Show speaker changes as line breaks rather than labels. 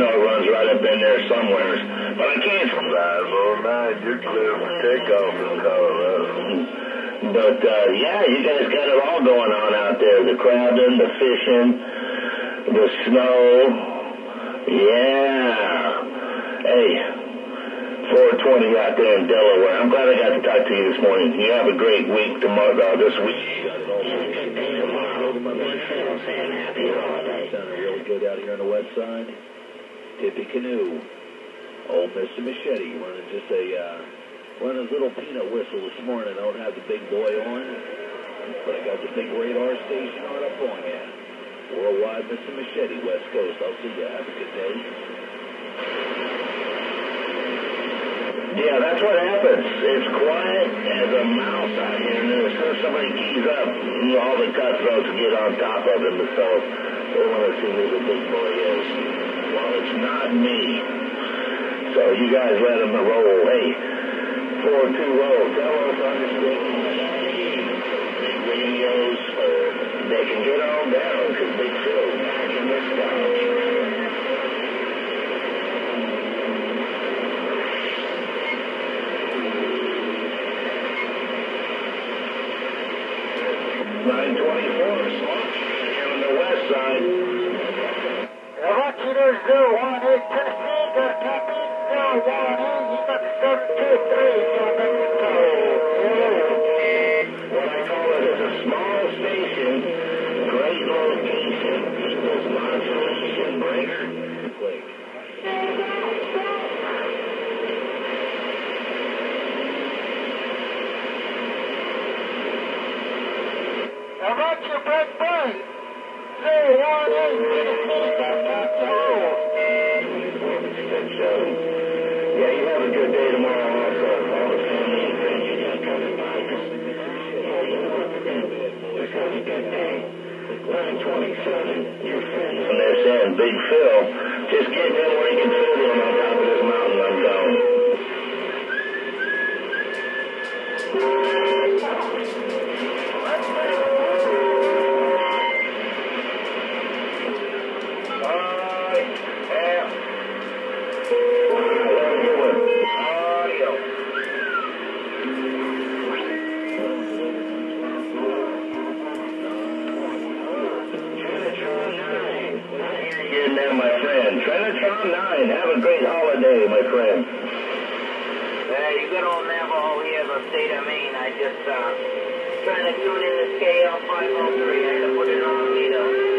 know it runs right up in there somewhere. But I can't.
509, you're clear for takeoff in Colorado.
But, yeah, you guys got it all going on out there. The crabbing, the fishing, the snow. Yeah. Hey, 420 out there in Delaware. I'm glad I got to talk to you this morning. You have a great week tomorrow, this week.
Sounded really good out here on the west side. Tippecanoe. Old Mr. Machete running just running a little peanut whistle this morning. I don't have the big boy on, but I got the big radar station on up on ya. Worldwide, Mr. Machete, West Coast. I'll see you. Have a good day.
Yeah, that's what happens. It's quiet as a mouse out here, and then as soon as somebody keys up, all the cutthroats get on top of him, so they want to see who the big boy is. Well, it's not me. So you guys let him roll. Hey, 420, tell us understanding big radios, they can get on down, because Big Phil's back in this town. 924, smoke here on the west side.
Evacuators 018 Tennessee, got a copy. 018, you got 723 from Mexico.
What I call it is a small station, great location, people's modulation breaker. Click.
Evacuate break break. 018 Tennessee, got a copy.
Yeah, you have a good day tomorrow also. All the family and friends you got coming by. Have a good day. 927, your friend. And they're saying, Big Phil, just get him where he can fit in on top of this mountain. I'm gone. Trinitron 9, have a great holiday, my friend.
You good old Navajo here, the state of Maine. I just trying to tune in the scale 503. I had to put it on meter.